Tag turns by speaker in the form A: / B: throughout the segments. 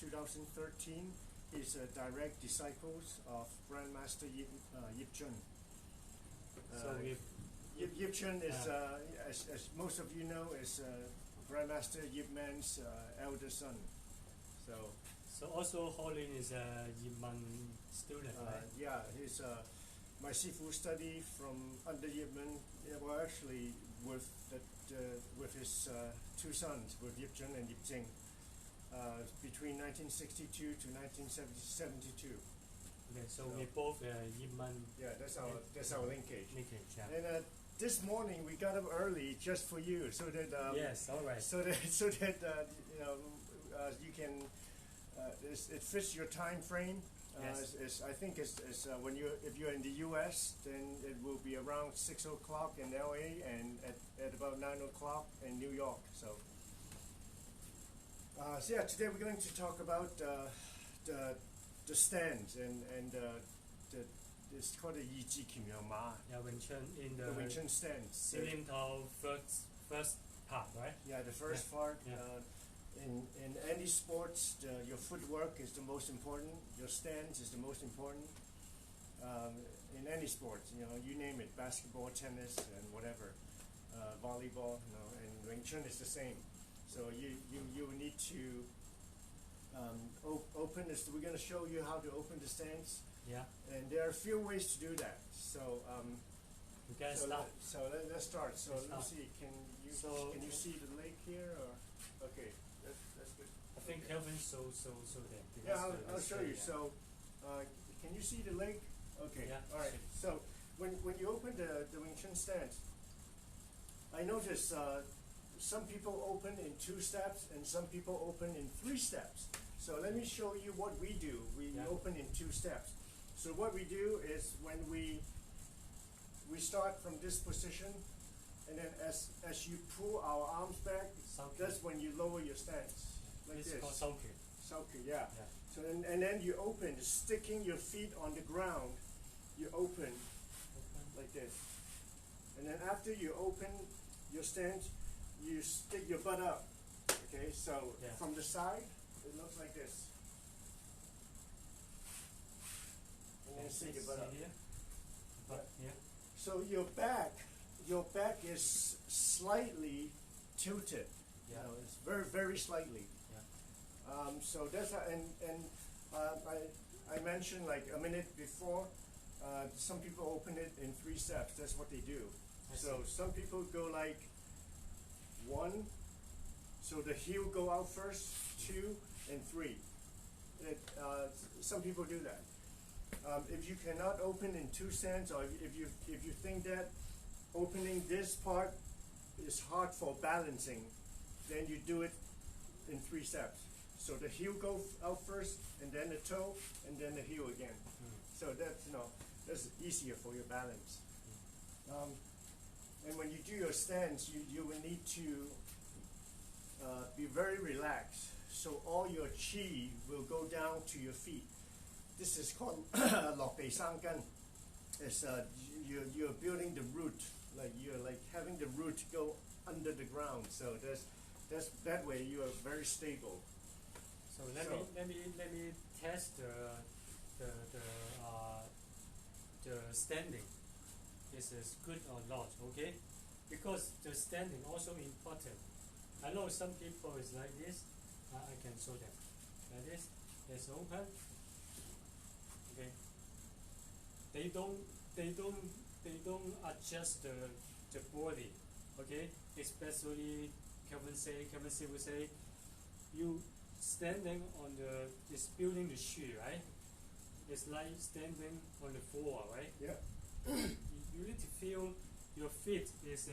A: 2013. He's a direct disciples of Grandmaster Yip Chun. Yip Chun is, as most of you know, is Grandmaster Yip Man's elder son.
B: So also Holin is a Ipman student, right?
A: Yeah, he's my Sifu study from under Yip Man. Well, actually, with his two sons, with Yip Chun and Yip Jing, between 1962 to 1972.
B: Okay, so we both Ipman.
A: Yeah, that's our linkage.
B: Yeah.
A: And this morning we got up early just for you, so that
B: yes, all right.
A: So that you can it fits your time frame.
B: Yes.
A: I think it's when if you're in the U.S., then it will be around 6 o'clock in L.A. and at about 9 o'clock in New York. So yeah, today we're going to talk about the stands and it's called the Yi Kim Ma.
B: Yeah, Wingchun in the
A: Wingchun stands.
B: Sitting tall first part, right?
A: Yeah, the first part.
B: Yeah.
A: In any sports, your footwork is the most important. Your stance is the most important. In any sport, you name it, basketball, tennis, and whatever, volleyball, and Wing Chun is the same. So you need to open this. We're going to show you how to open the stance.
B: Yeah.
A: And there are a few ways to do that. So let's start. So let's see. Can you see the leg here? Or okay, that's good.
B: I think Kelvin so that.
A: Yeah, I'll show you. So can you see the leg? Okay.
B: Yeah.
A: All right. So when you open the Wing Chun stance, I notice some people open in 2 steps and some people open in 3 steps. So let me show you what we do. We open in 2 steps. So what we do is when we start from this position, and then as you pull our arms back, that's when you lower your stance, like
B: this.
A: It's
B: called Sauke.
A: Sauke, yeah. So and then you open, sticking your feet on the ground. You open like this, and then after you open your stance, you stick your butt up. Okay, so from the side, it looks like this. And then stick your butt up.
B: Here. Yeah.
A: So your back is slightly tilted.
B: Yeah.
A: It's very, very slightly.
B: Yeah.
A: So that's how, I mentioned like a minute before. Some people open it in 3 steps. That's what they do. So some people go like 1. So the heel go out first, 2 and 3. Some people do that. If you cannot open in 2 stands, or if you think that opening this part is hard for balancing, then you do it in 3 steps. So the heel go out first, and then the toe, and then the heel again. So that's easier for your balance. And when you do your stance, you will need to be very relaxed. So all your chi will go down to your feet. This is called lok bei sang gan. It's you're building the root, like you're like having the root go under the ground. So that's that way you are very stable.
B: So let me test the standing. Is good or not? Okay, because the standing also important. I know some people is like this. I can show them like this. It's open. Okay. They don't adjust the body. Okay. Especially Kevin will say, you standing on it's building the shoe, right? It's like standing on the floor, right?
A: Yeah.
B: You need to feel your feet is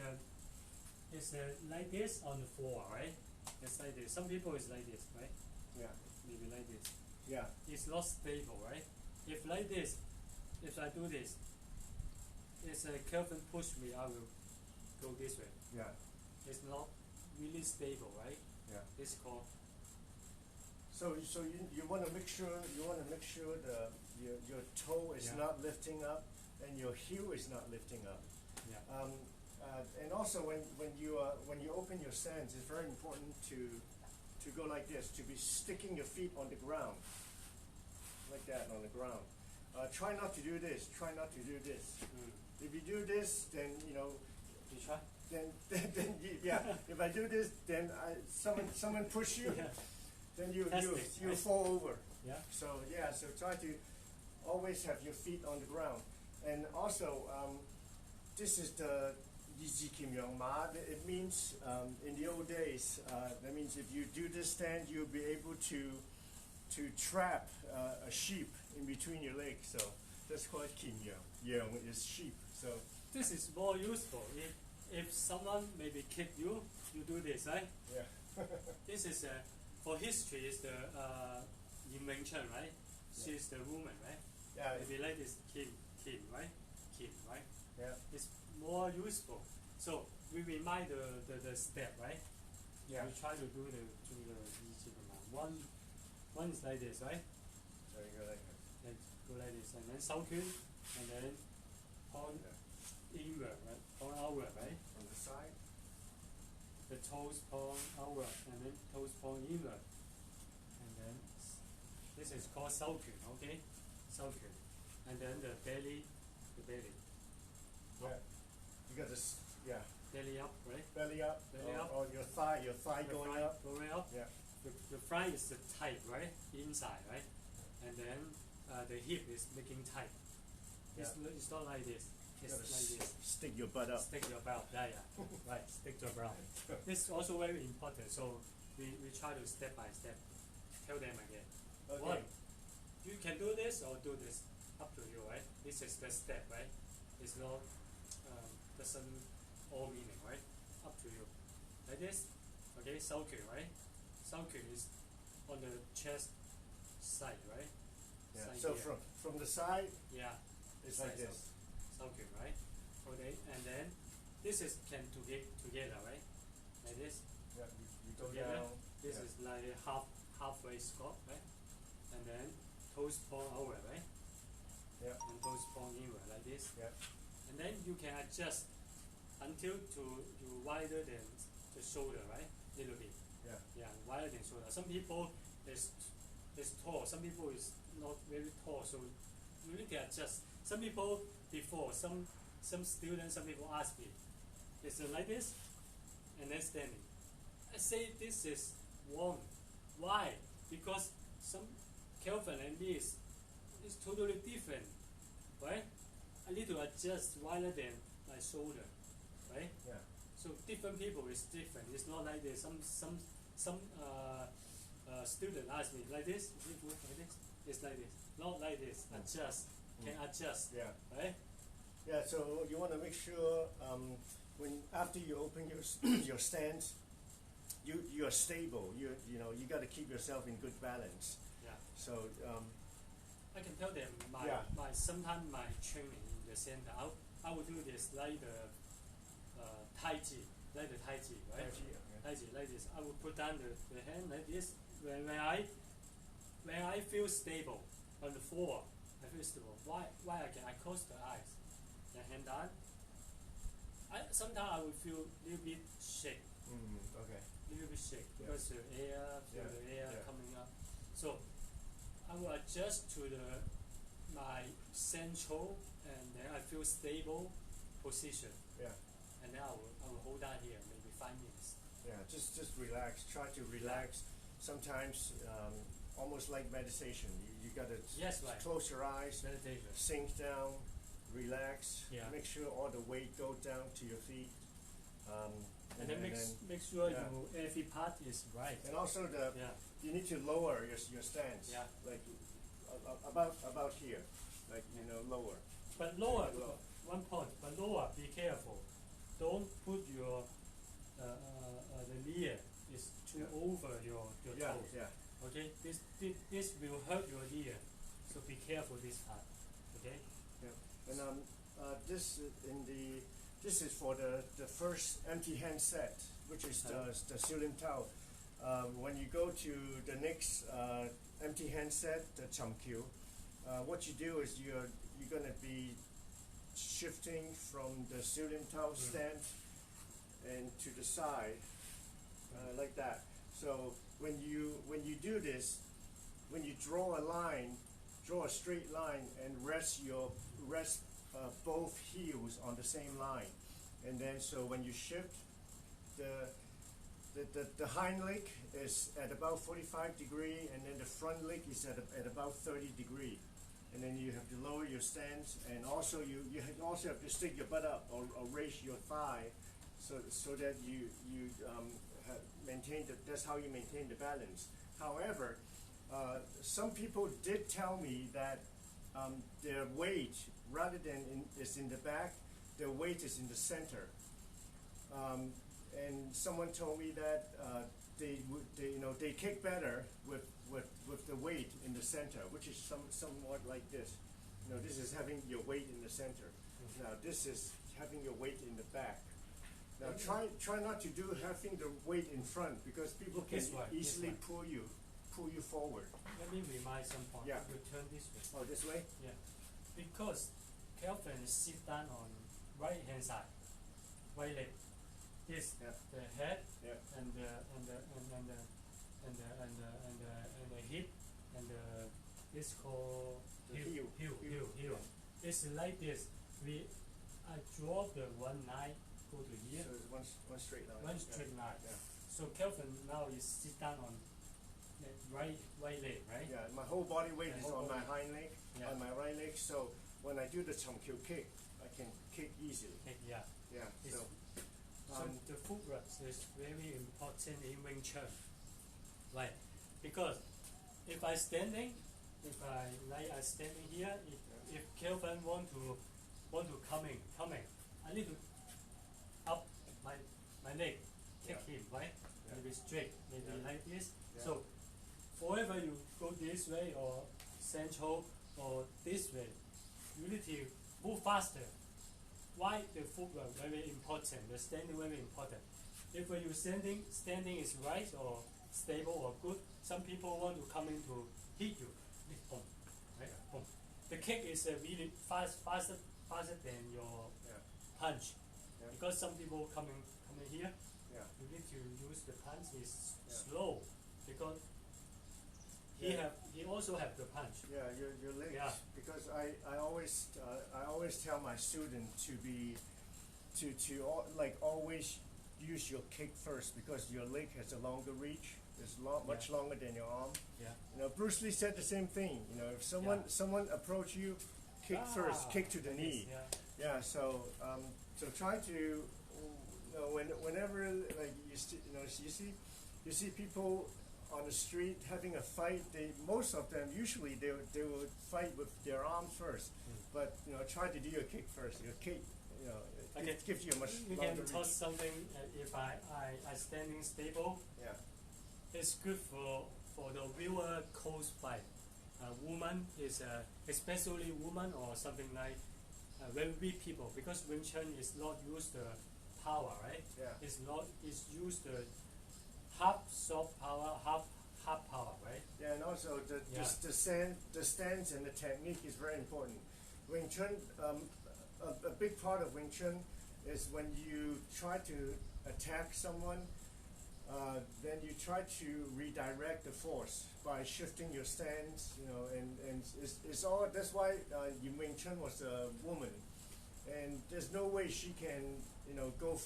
B: like this on the floor, right? It's like this. Some people is like this, right?
A: Yeah.
B: Maybe like this.
A: Yeah.
B: It's not stable, right? If like this, if I do this, it's Kelvin push me, I will go this way.
A: Yeah.
B: It's not really stable, right?
A: Yeah.
B: It's called.
A: So you want to make sure your toe is not lifting up and your heel is not lifting up.
B: Yeah.
A: And also when you open your stance, it's very important to to go like this, to be sticking your feet on the ground, like that on the ground. Try not to do this. Try not to do this. If you do this, then you know.
B: You try.
A: Then yeah. If I do this, then someone push you.
B: Yeah.
A: Then you
B: Right?
A: fall over.
B: Yeah.
A: So yeah. So try to always have your feet on the ground. And also, this is the Yizi Kim Yong Ma. It means in the old days, that means if you do this stand, you'll be able to trap a sheep in between your legs. So that's called Kim Yong. Yong is sheep. So
B: This is more useful. If someone maybe kick you, you do this, right?
A: yeah.
B: This is for history is the Wingchun, right? She's the woman, right?
A: Yeah.
B: Maybe like this Kim, right? Kim, right?
A: Yeah.
B: It's more useful. So we remind the step, right?
A: Yeah.
B: We try to do the one is like this, right?
A: So you go like that.
B: Then go like this, and then 手拳, and then on inward, right? On outward, right?
A: From the side.
B: The toes point outward, and then toes point inward, and then this is called 手拳, okay? 手拳, and then the belly.
A: Yeah. You got this. Yeah.
B: Belly up, right?
A: Belly up.
B: Belly up.
A: Or your thigh going
B: Thigh
A: up.
B: Going up.
A: Yeah.
B: The front is the tight, right? Inside, right? And then the hip is making tight. It's not like this. It's
A: You gotta
B: like this.
A: stick your butt up.
B: Stick your belt. Yeah. Right. Stick your belt. This is also very important. So we try to step by step. Tell them again.
A: Okay.
B: One, you can do this or do this. Up to you, right? This is the step, right? It's not doesn't all meaning, right? Up to you. Like this. Okay. 手拳, right? 手拳 is on the chest side, right?
A: Yeah.
B: Side
A: So
B: here.
A: from the side,
B: Yeah.
A: it's like
B: Side
A: this.
B: 手拳, right? Okay, and then this is can to get together, right? Like this.
A: Yeah. You go
B: Together.
A: down.
B: This
A: Yeah.
B: is like halfway squat, right? And then toes point outward, right?
A: Yeah.
B: And toes point inward, like this.
A: Yeah.
B: And then you can adjust until you wider than the shoulder, right? Little bit.
A: Yeah.
B: Yeah, wider than shoulder. Some people is tall. Some people is not very tall, so you need to adjust. Some people before some students, some people ask me, is it like this? And then standing. I say this is wrong. Why? Because some Kelvin and me is totally different, right? I need to adjust wider than my shoulder, right?
A: Yeah.
B: So different people is different. It's not like this. Some student ask me like this. Is it work like this? It's like this. Not like this. Adjust. Can adjust.
A: Yeah.
B: Right?
A: Yeah. So you want to make sure when after you open your stance, you are stable. You know you got to keep yourself in good balance.
B: Yeah.
A: So
B: I can tell them my sometimes my training in the center. I will do this like the Tai Chi, right?
A: Tai Chi, okay.
B: Tai Chi like this. I will put down the hand like this. When I feel stable on the floor, I feel stable. Why I close the eyes, the hand down. Sometimes I will feel a little bit shake.
A: Okay.
B: Little bit shake
A: Yeah.
B: because the air, feel the air coming up. So I will adjust to my central, and then I feel stable position.
A: Yeah.
B: And then I will hold down here maybe 5 minutes.
A: Yeah. Just relax. Try to relax. Sometimes almost like meditation. You got to
B: Yes, right.
A: close your eyes,
B: Meditation.
A: sink down, relax.
B: Yeah.
A: Make sure all the weight goes down to your feet.
B: And then make sure every part is right.
A: And also
B: Yeah.
A: you need to lower your stance.
B: Yeah.
A: Like about here, like lower.
B: But lower,
A: Lower.
B: one point. But lower, be careful. Don't put your the knee is too over your
A: Yeah.
B: toes.
A: Yeah.
B: Okay, this will hurt your knee. So be careful this part. Okay.
A: Yeah. And this is for the first empty hand set, which is the Silim Tao. When you go to the next empty hand set, the Chamkyu, what you do is you're gonna be shifting from the Silim Tao stance and to the side, like that. So when you do this, when you draw a line, draw a straight line and rest both heels on the same line, and then so when you shift, the hind leg is at about 45 degree, and then the front leg is at about 30 degree, and then you have to lower your stance, and also you also have to stick your butt up or raise your thigh, so that you maintain that's how you maintain the balance. However, some people did tell me that their weight, rather than is in the back, their weight is in the center. And someone told me that they kick better with the weight in the center, which is somewhat like this. This is having your weight in the center. Now this is having your weight in the back. Now try not to do having the weight in front, because people can easily pull you forward.
B: Let me remind some point.
A: Yeah.
B: You turn this way.
A: Oh, this way?
B: Yeah. Because Kelvin sit down on right hand side, right leg. This the head and the hip and this called heel. It's like this. I draw the one line, go to here.
A: So it's one straight line.
B: One straight line.
A: Yeah.
B: So Kelvin now is sit down on the right leg, right?
A: Yeah, my whole body weight
B: The
A: is
B: whole
A: on my
B: body.
A: hind leg,
B: Yeah.
A: on my right leg. So when I do the chumkyu kick, I can kick easily.
B: Yeah.
A: Yeah.
B: It's-
A: So.
B: So the footwork is very important in Wing Chun, right? Because if I standing here, if Kelvin want to coming, I need to up my leg, kick him, right?
A: Yeah.
B: Maybe straight, maybe like this.
A: Yeah.
B: So forever you go this way or central or this way, you need to move faster. Why the footwork very important, the standing very important. If you standing is right or stable or good, some people want to come in to hit you. Boom, right? Boom. The kick is really faster than your punch.
A: Yeah.
B: Because some people coming here,
A: Yeah.
B: you need to use the punch is
A: Yeah.
B: slow, because he also have the punch.
A: Yeah, your legs.
B: Yeah.
A: Because I always tell my student to always use your kick first, because your leg has a longer reach. It's much longer than your arm.
B: Yeah.
A: Bruce Lee said the same thing. If someone approach you, kick first, kick to the knee.
B: Yeah.
A: Yeah. So try to whenever like you see people on the street having a fight, most of them usually they would fight with their arms first, but try to do your kick first. Your kick, it gives you a much
B: We
A: longer
B: can
A: reach.
B: talk something. If I standing stable,
A: Yeah.
B: it's good for the viewer close fight. Woman is especially woman or something like very weak people, because Wing Chun is not use the power, right?
A: Yeah.
B: It's use the half soft power, half power, right?
A: Yeah, and also the stance and the technique is very important. Wing Chun, a big part of Wing Chun is when you try to attack someone, then you try to redirect the force by shifting your stance, and it's all. That's why Wing Chun was a woman, and there's no way she can, go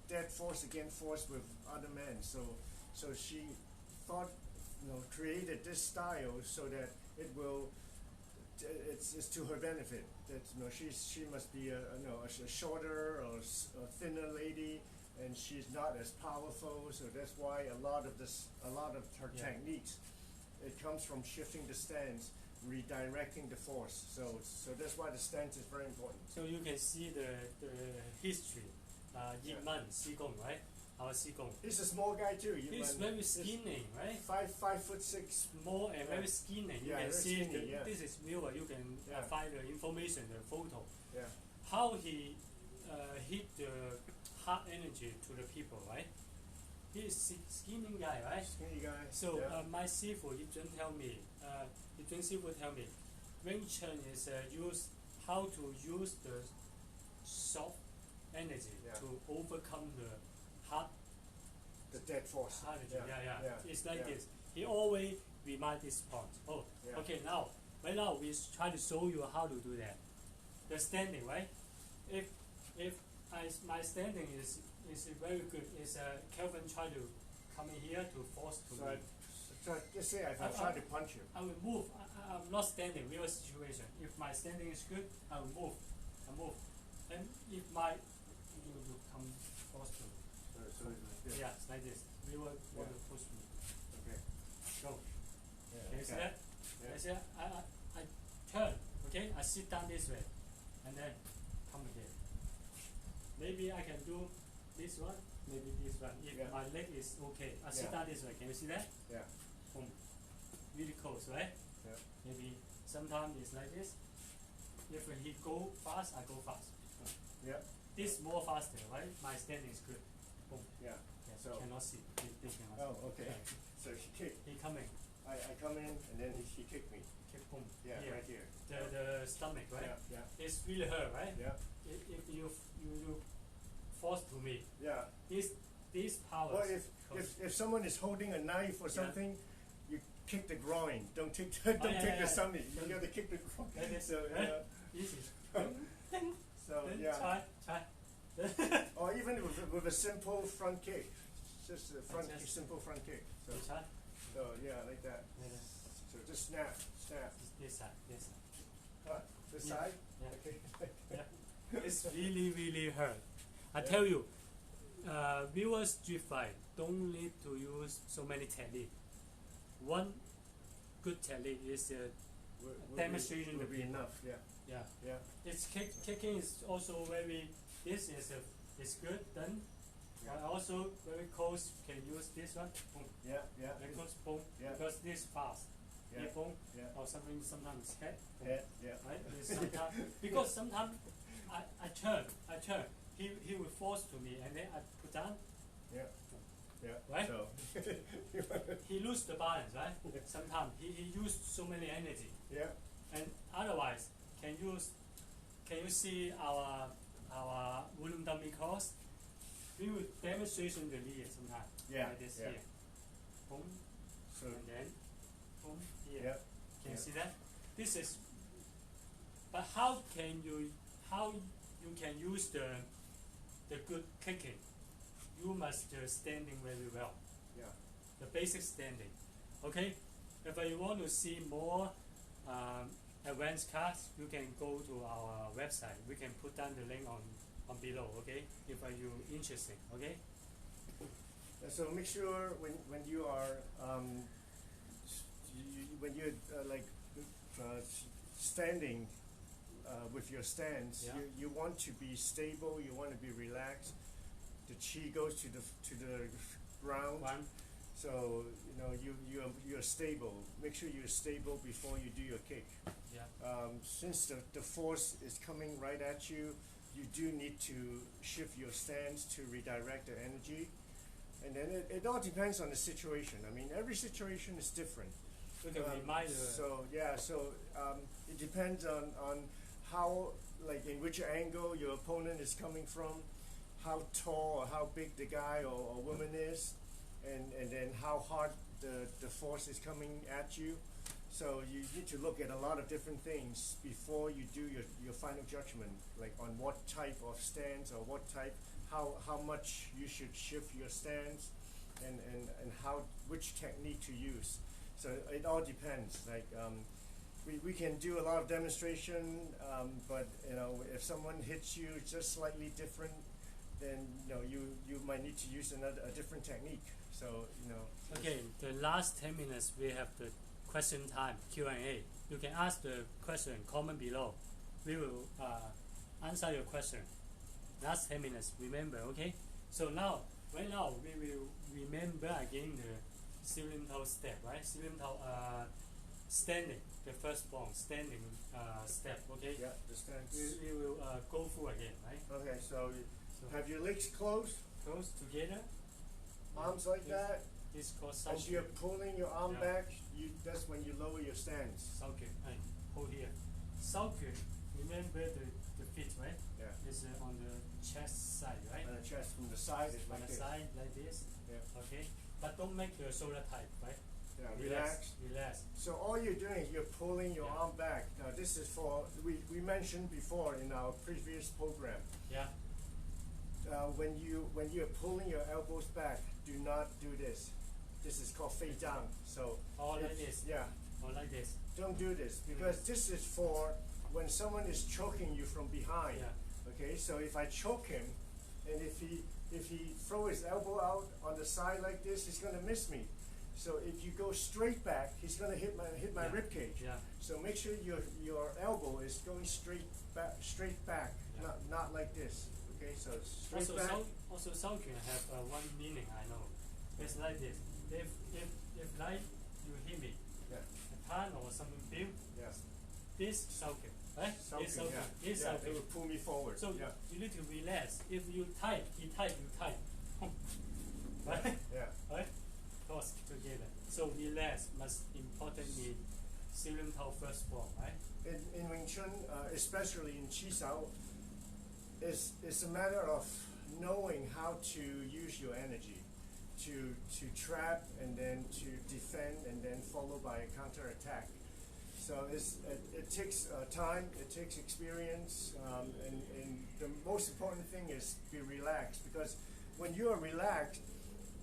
A: dead force against force with other men. So she thought, created this style so that it's to her benefit. That she must be a shorter or a thinner lady, and she's not as powerful. So that's why a lot of her techniques, it comes from shifting the stance, redirecting the force. So that's why the stance is very important.
B: So you can see the history. Ipman, Sigong, right? Our Sigong.
A: He's a small guy too.
B: He's very skinny, right?
A: 5'6".
B: Small and very skinny. You
A: Yeah,
B: can
A: very
B: see
A: skinny, yeah.
B: this is viewer. You can find the information, the photo.
A: Yeah.
B: How he hit the heart energy to the people, right? He is skinny guy, right?
A: Skinny guy.
B: So
A: yeah.
B: my Sifu Yipchun tell me, Wing Chun is how to use the soft energy
A: Yeah.
B: to overcome the hard
A: the dead force.
B: It's like this. He always remind this point. Oh,
A: Yeah.
B: okay. Now, right now we try to show you how to do that. The standing, right? If my standing is very good. Is Kelvin try to come in here to force to me.
A: So just say if I try to punch you.
B: I will move. I'm not standing. Real situation. If my standing is good, I will move. I move. And if my you will come force to me.
A: So it's
B: Yeah, it's like this. We will want to push me.
A: Okay.
B: Go.
A: Yeah,
B: Can you see that?
A: Yeah.
B: I say I turn. Okay, I sit down this way, and then come again. Maybe I can do this one. Maybe this one. If my leg is okay, I sit down this way. Can you see that?
A: Yeah.
B: Boom. Really close, right?
A: Yeah.
B: Maybe sometimes it's like this. If he go fast, I go fast.
A: Yeah.
B: This more faster, right? My standing is good. Boom.
A: Yeah.
B: Yes,
A: So-
B: cannot see. They cannot see.
A: Oh, okay.
B: Yeah.
A: So she kicked.
B: He coming.
A: I come in and then she kicked me.
B: Okay, boom.
A: Yeah,
B: Here.
A: right here.
B: The stomach, right?
A: Yeah.
B: It's really hurt, right?
A: Yeah.
B: If you force to me,
A: Yeah.
B: this power.
A: Well, if someone is holding a knife or something, you kick the groin. Don't take the stomach. You got to kick the groin.
B: Like this,
A: So
B: right? Easy. Ding.
A: so
B: Then
A: yeah.
B: try.
A: Or even with a simple front kick, just a
B: Just-
A: simple front kick. So,
B: Try.
A: so yeah, like that.
B: Like that.
A: So just snap.
B: This side.
A: This
B: Yeah.
A: side.
B: Yeah.
A: Okay.
B: Yeah. It's really hurt. I tell you, viewers street fight don't need to use so many techniques. One good technique is demonstration
A: will
B: to
A: be
B: people.
A: enough. Yeah.
B: Yeah.
A: Yeah.
B: It's kicking is also very. This is good. Then also very close. Can use this one. Boom.
A: Yeah. Yeah.
B: Very close. Boom.
A: Yeah.
B: Because this fast.
A: Yeah.
B: Boom.
A: Yeah.
B: Or sometimes head. Boom.
A: Yeah. Yeah.
B: Right? Sometimes because sometimes I turn. He will force to me and then I put down.
A: Yeah. Yeah.
B: Right?
A: So.
B: He lose the balance, right? Sometimes he used so many energy.
A: Yeah.
B: And otherwise, can you see our wingchundummy course? We will demonstration the lead sometimes.
A: Yeah.
B: Like this
A: Yeah.
B: here. Boom.
A: So.
B: And then boom here.
A: Yeah.
B: Can you see that? This is. But how you can use the good kicking? You must standing very well.
A: Yeah.
B: The basic standing. Okay. If you want to see more advanced class, you can go to our website. We can put down the link on below. Okay. If you interested. Okay.
A: So make sure when you are when you're standing with your stance,
B: Yeah.
A: you want to be stable. You want to be relaxed. The chi goes to the ground.
B: One.
A: So you're stable. Make sure you're stable before you do your kick.
B: Yeah.
A: Since the force is coming right at you, you do need to shift your stance to redirect the energy. And then it all depends on the situation. I mean, every situation is different.
B: We can remind
A: So it depends on how, like, in which angle your opponent is coming from, how tall or how big the guy or woman is, and then how hard the force is coming at you. So you need to look at a lot of different things before you do your final judgment, like on what type of stance or how much you should shift your stance, and which technique to use. So it all depends. Like we can do a lot of demonstration, but if someone hits you just slightly different, then you might need to use a different technique. So
B: Okay, the last 10 minutes we have the question time, Q&A. You can ask the question, comment below. We will answer your question. Last 10 minutes, remember, okay? So right now, we will remember again the ceiling toe step, right? Ceiling toe standing, the first bone, standing step, okay?
A: yeah, the stance.
B: We will go through again, right?
A: Okay, so have your legs closed,
B: Close together.
A: arms like
B: Yes.
A: that.
B: This called
A: As
B: Sauke.
A: you're pulling your arm
B: Yeah.
A: back, that's when you lower your stance.
B: Sauke, hold here. Sauke, remember the the feet, right?
A: Yeah.
B: Is on the chest side, right?
A: And the chest from the side is
B: On
A: like
B: the
A: this.
B: side like this.
A: Yeah.
B: Okay. But don't make your shoulder tight, right?
A: Yeah, relax.
B: Relax.
A: So all you're doing is you're pulling your
B: Yeah.
A: arm back. Now this is for, we mentioned before in our previous program,
B: Yeah.
A: when you're pulling your elbows back, do not do this. This is called fade down. So
B: Or like
A: it's-
B: this.
A: Yeah,
B: Or like this.
A: don't do this because this is for when someone is choking you from behind.
B: Yeah.
A: Okay, so if I choke him, and if he throw his elbow out on the side like this, he's gonna miss me. So if you go straight back, he's gonna hit my
B: Yeah.
A: rib cage.
B: Yeah.
A: So make sure your elbow is going straight back,
B: Yeah.
A: not like this. Okay, so straight
B: Also,
A: back.
B: also Shaoqun have one meaning I know. It's like this. If like you hit me,
A: Yeah.
B: a pan or something big,
A: Yeah.
B: this Shaoqun, right? This
A: Something, yeah.
B: Shaoqun. This
A: Yeah,
B: Shaoqun.
A: it will pull me forward.
B: So
A: yeah.
B: you need to relax. If you tight, he tight, you tight. Right?
A: Yeah.
B: Right? Cross together. So relax must important in Syrian Tao first form, right?
A: In Wing Chun, especially in Chisao, it's a matter of knowing how to use your energy to trap and then to defend and then followed by a counter attack. So it takes time, it takes experience, and the most important thing is be relaxed, because when you are relaxed,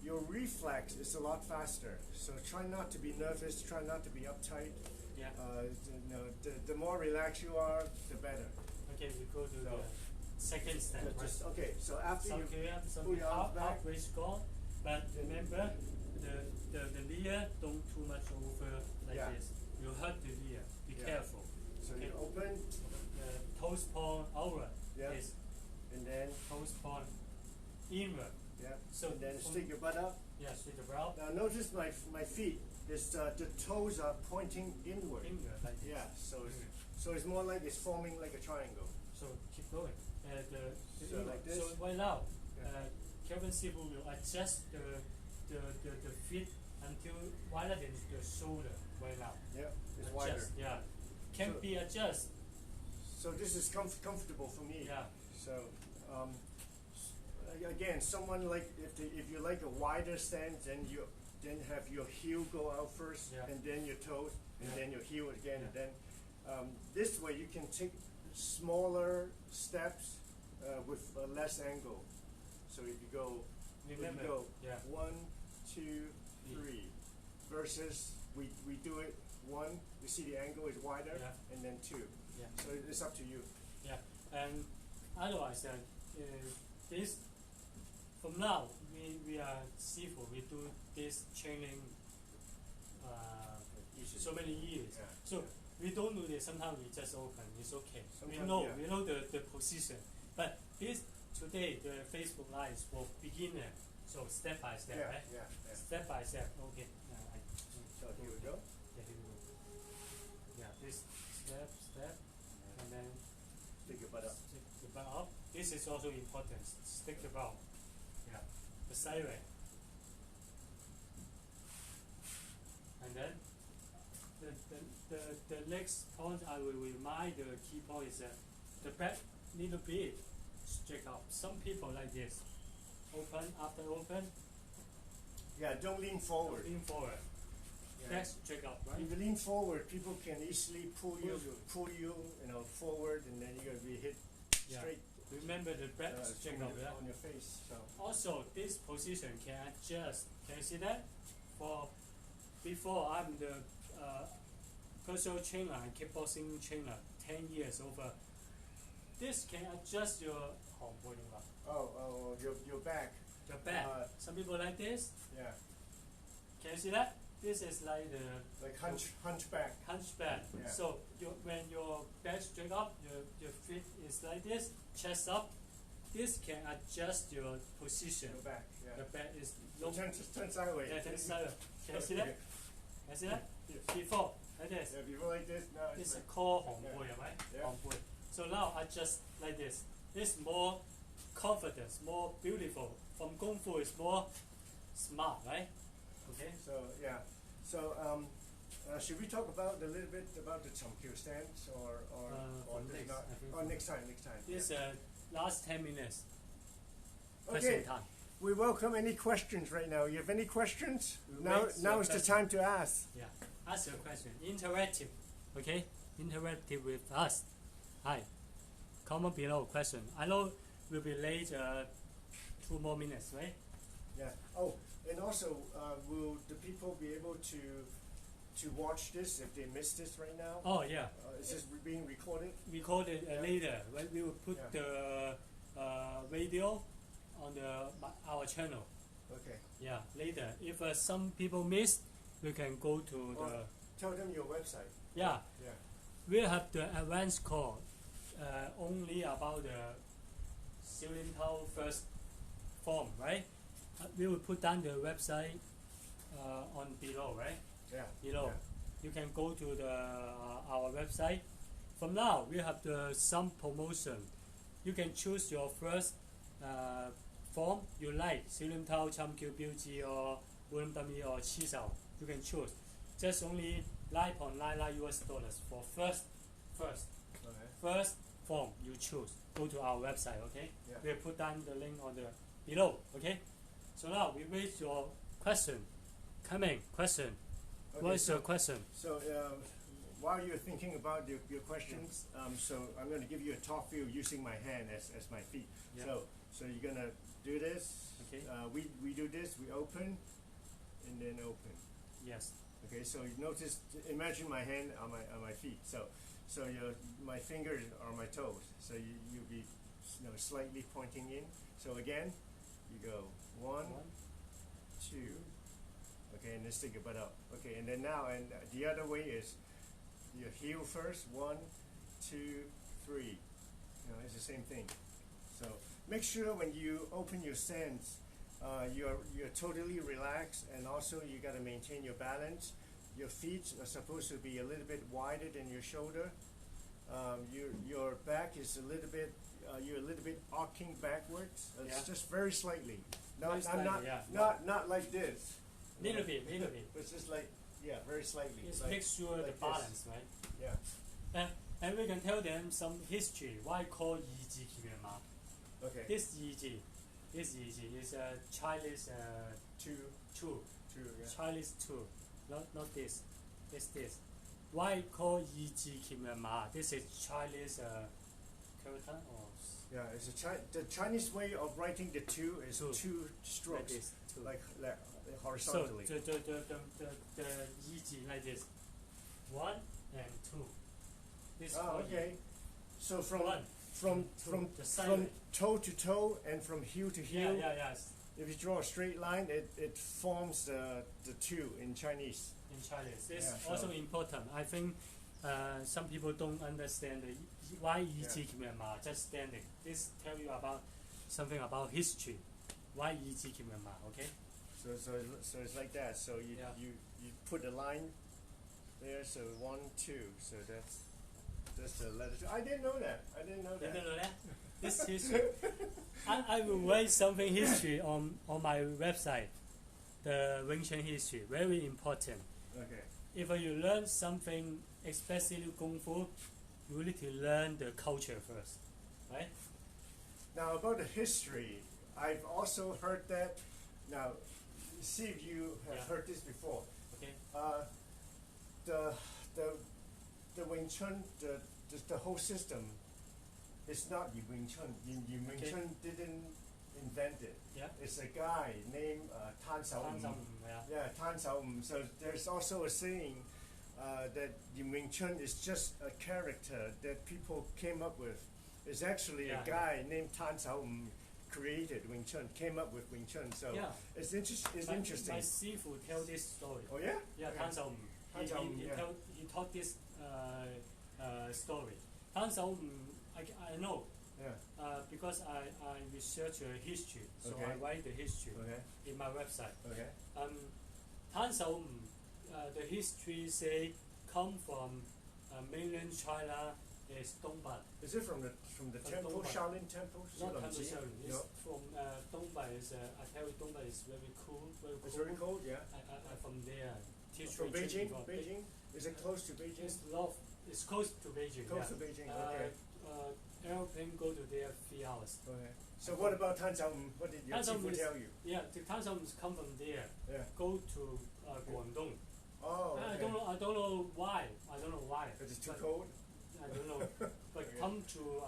A: your reflex is a lot faster. So try not to be nervous, try not to be uptight.
B: Yeah.
A: The more relaxed you are, the better.
B: Okay, we go to
A: So,
B: the second step, right?
A: Just okay. So after
B: Some
A: you
B: period, some
A: pull your arms back.
B: halfway score, but remember the rear don't too much over like
A: Yeah.
B: this. You hurt the rear. Be
A: Yeah.
B: careful.
A: So
B: Okay.
A: you open,
B: Toes point outward.
A: Yeah.
B: Is
A: and then
B: toes point inward.
A: yeah.
B: So
A: and then
B: from-
A: stick your butt up.
B: Yeah, straight the brow.
A: Now notice my feet. The toes are pointing inward.
B: Inward like this.
A: Yeah.
B: Inward.
A: So it's more like it's forming like a triangle.
B: So keep going. The
A: So
B: inward.
A: like this?
B: So right now,
A: Yeah.
B: Kelvin Sifu will adjust the feet until wider than the shoulder right now.
A: Yeah. It's
B: Adjust,
A: wider.
B: yeah. Can
A: So-
B: be adjust.
A: So this is comfortable for me.
B: Yeah.
A: So again, someone like if you like a wider stance, then have your heel go out first,
B: Yeah.
A: and then your toes, and
B: Yeah.
A: then your heel again,
B: Yeah.
A: and then this way you can take smaller steps with less angle. So if you go,
B: Remember,
A: if you go
B: yeah.
A: 1, 2, 3, versus we do it 1. You see the angle is wider,
B: Yeah.
A: and then 2.
B: Yeah.
A: So it's up to you.
B: Yeah, and otherwise, this from now we are Sifu. We do this training so many years.
A: Yeah.
B: So we don't do this. Sometimes we just open. It's okay.
A: Sometimes,
B: We know the position. But this today the Facebook Live is for beginner. So step by step,
A: Yeah,
B: right?
A: yeah.
B: Step by step. Okay.
A: So here we go.
B: Yeah, here we go. Yeah, this step, and then.
A: Stick your butt up.
B: Stick the butt up. This is also important. Stick the butt. Yeah. The siren. And then the next point I will remind the key point is that the back little bit straight up. Some people like this. Open after open.
A: Yeah, don't lean forward.
B: Lean forward.
A: Yeah.
B: Back straight up, right?
A: If you lean forward, people can easily pull you,
B: Pull
A: forward, and then you're gonna be hit
B: Yeah.
A: straight
B: Remember the back straight up, yeah?
A: on your face. So
B: Also, this position can adjust. Can you see that? Before I'm the personal trainer and kickboxing trainer, 10 years over. This can adjust your
A: your back.
B: your back. Some people like this.
A: Yeah,
B: Can you see that? This is like the
A: like hunchback.
B: hunchback.
A: Yeah.
B: So when your back straight up, your feet is like this, chest up. This can adjust your position.
A: Your back. Yeah.
B: Your back is
A: So
B: low.
A: turn sideways.
B: Yeah, turn sideways. Can you see that? Can you see that? Before, like this.
A: Yeah, before like this. Now
B: This
A: it's
B: is
A: like,
B: called Hongboy, right?
A: Yeah.
B: Hongboy. So now I just like this. This more confidence, more beautiful. From kungfu is more smart, right? Okay.
A: so yeah. So Should we talk about a little bit about the Chongqiu stance or
B: next,
A: not?
B: I think
A: Oh, next time.
B: This
A: yeah.
B: last 10 minutes.
A: Okay.
B: Question time.
A: We welcome any questions right now. You have any questions?
B: We
A: Now
B: wait your
A: is the
B: question.
A: time to ask.
B: Yeah. Ask your question. Interactive. Okay. Interactive with us. Hi. Comment below question. I know we'll be late 2 more minutes, right?
A: Yeah. Oh, and also, will the people be able to watch this if they miss this right now?
B: Oh yeah.
A: Is this being recorded?
B: Recorded
A: Yeah.
B: later. When we will put
A: Yeah.
B: the video on our channel.
A: Okay.
B: Yeah, later. If some people missed, we can go to
A: Or
B: the
A: tell them your website.
B: yeah.
A: Yeah.
B: We have the advanced course only about the Xiaolintao first form, right? We will put down the website on below, right?
A: Yeah.
B: Below.
A: Yeah.
B: You can go to the our website. From now, we have some promotion. You can choose your first form you like, Xiaolintao, Chamqiu, Beauty, or wingtsunummy, or Chisao. You can choose. Just only $9.99 US for first
A: Okay.
B: first form you choose. Go to our website, okay?
A: Yeah.
B: We'll put down the link on the below, okay? So now we wait your question. Coming question.
A: Okay,
B: What is your question?
A: So while you're thinking about your questions, so I'm going to give you a top view using my hand as my feet.
B: Yeah.
A: So you're going to do this.
B: Okay.
A: We do this. We open, and then open.
B: Yes.
A: Okay. So you notice. Imagine my hand on my feet. So my fingers are my toes. So you'll be slightly pointing in. So again, you go one, two. Okay, and then stick your butt up. Okay, and then now, and the other way is your heel first. 1, 2, 3. It's the same thing. So make sure when you open your stance, you're totally relaxed, and also you got to maintain your balance. Your feet are supposed to be a little bit wider than your shoulder. Your back is a little bit. You're a little bit arcing backwards. It's just very slightly.
B: Very slightly,
A: Not like this.
B: Little bit.
A: It's just like, very slightly.
B: Just
A: like,
B: make sure
A: like
B: the
A: this.
B: balance, right?
A: Yeah.
B: And we can tell them some history. Why call Yiji Kimenma?
A: Okay.
B: This Yiji is a Chinese two.
A: Yeah.
B: Chinese two. Not this. This. Why call Yiji Kimenma? This is Chinese character or
A: Yeah, it's the Chinese way of writing the two is two strokes,
B: like this. Two.
A: like
B: So
A: horizontally.
B: the Yiji like this. 1 and 2. This called
A: Okay. So from
B: the side
A: from
B: way.
A: toe to toe and from heel to heel.
B: Yes.
A: If you draw a straight line, it forms the two in Chinese.
B: In Chinese, this
A: Yeah,
B: also
A: so-
B: important. I think some people don't understand why Yiji Kimenma just standing. This tell you about something about history. Why Yiji Kimenma? Okay.
A: So it's like that. So you put a line there. So 1, 2. So that's the letter 2. I didn't know that.
B: You don't know that? This history. I will write something history on my website. The Wingchun history, very important.
A: Okay.
B: If you learn something, especially kungfu, you need to learn the culture first, right?
A: Now about the history, I've also heard that. Now, see if you have heard this before.
B: Okay.
A: The Wing Chun, the whole system is not the Wing Chun. Wing Chun didn't invent it.
B: Yeah.
A: It's a guy named Tan Sao. Yeah, Tan Sao. So there's also a saying that the Wing Chun is just a character that people came up with. It's actually a guy named Tan Sao created Wing Chun, came up with Wing Chun. So it's interesting.
B: My Sifu tell this story.
A: Oh yeah?
B: Yeah,
A: Okay.
B: Tan Sao. He taught this story. Tan Sao, I know.
A: Yeah.
B: Because I research history, so
A: Okay.
B: I write the history
A: Okay.
B: in my website.
A: Okay.
B: Tan Sao, the history say come from mainland China is Dongban.
A: Is it from the temple,
B: Dongban.
A: Shaolin Temple?
B: Not
A: Shilan
B: Temple
A: Ji?
B: Shaolin. It's
A: No.
B: from Dongban. I tell you, Dongban is very cool.
A: It's very cold, yeah.
B: I from there teach
A: From
B: Wing Chun
A: Beijing?
B: before.
A: Beijing? Is it close to Beijing?
B: It's close to Beijing.
A: Close
B: yeah.
A: to Beijing, okay.
B: Airplane go to there 3 hours.
A: Okay. So what about Tanzhong? What did your
B: Tanzhong
A: Chifu
B: is-
A: tell you?
B: Yeah, the Tanzhong come from there.
A: Yeah.
B: Go to Guangdong.
A: Oh,
B: I
A: okay.
B: don't know why. I don't know why.
A: Because it's too
B: but
A: cold?
B: I don't know. But
A: Okay.
B: come to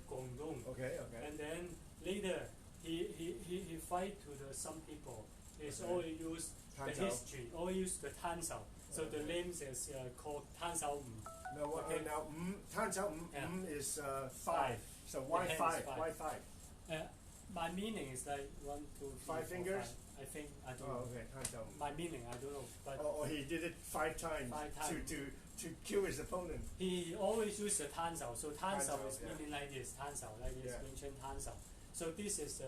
B: Guangdong.
A: Okay, okay.
B: And then later he fight to some people. He's
A: Okay.
B: always used the
A: Tanzhao.
B: history, always used the Tanzhao. So the
A: Okay.
B: name is called Tanzhao.
A: Now, what,
B: Okay.
A: now Tanzhao
B: Yeah.
A: is 5. So why
B: The hand is
A: 5?
B: five.
A: Why 5?
B: My meaning is like 1, 2, 3,
A: 5
B: 4,
A: fingers?
B: 5. I think I don't
A: Oh,
B: know.
A: okay, Tanzhao.
B: My meaning I don't know. But
A: Oh, he did it 5 times,
B: 5 times.
A: to kill his opponent.
B: he always used the Tanzao. So Tanzao
A: Tanzao,
B: is
A: yeah.
B: meaning like this, Tanzao, like this,
A: Yeah.
B: Wingchun Tanzao. So this is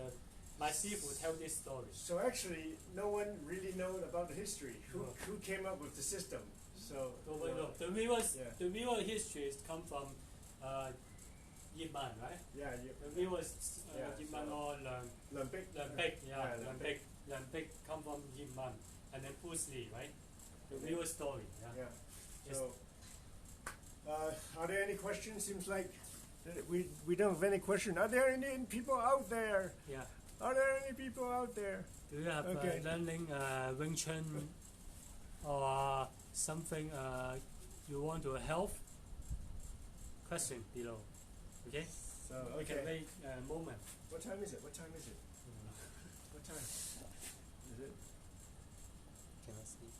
B: my Sifu tell this story.
A: So actually, no one really knows about the history.
B: No.
A: Who came up with the system? So
B: Nobody knows.
A: Yeah.
B: The real history is come from ipman, right?
A: Yeah,
B: The real
A: Yeah,
B: ipman
A: so-
B: or
A: Olympic.
B: yeah,
A: Olympic.
B: Olympic come from ipman, and then Bruce Lee, right? The
A: Okay.
B: real story, yeah.
A: Yeah.
B: Yes.
A: So, are there any questions? Seems like that we don't have any question. Are there any people out there?
B: Yeah.
A: Are there any people out there?
B: Do you have
A: Okay.
B: learning Wing Chun or something you want to help? Question below. Okay?
A: So
B: We can
A: okay.
B: wait a moment.
A: What time is it? What time is it? What time is it?
B: Can I see?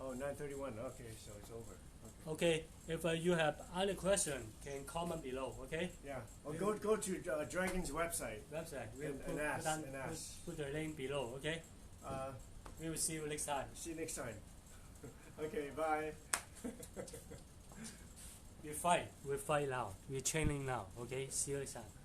A: Oh, 9:31. Okay, so it's over. Okay.
B: Okay, if you have other question, can comment below, okay?
A: Yeah. Or go to Dragon's website.
B: Website, we'll
A: And ask,
B: down-
A: and ask.
B: put the link below, okay? We will see you next time.
A: See you next time. Okay, bye.
B: We fight now. We're training now, okay? See you next time.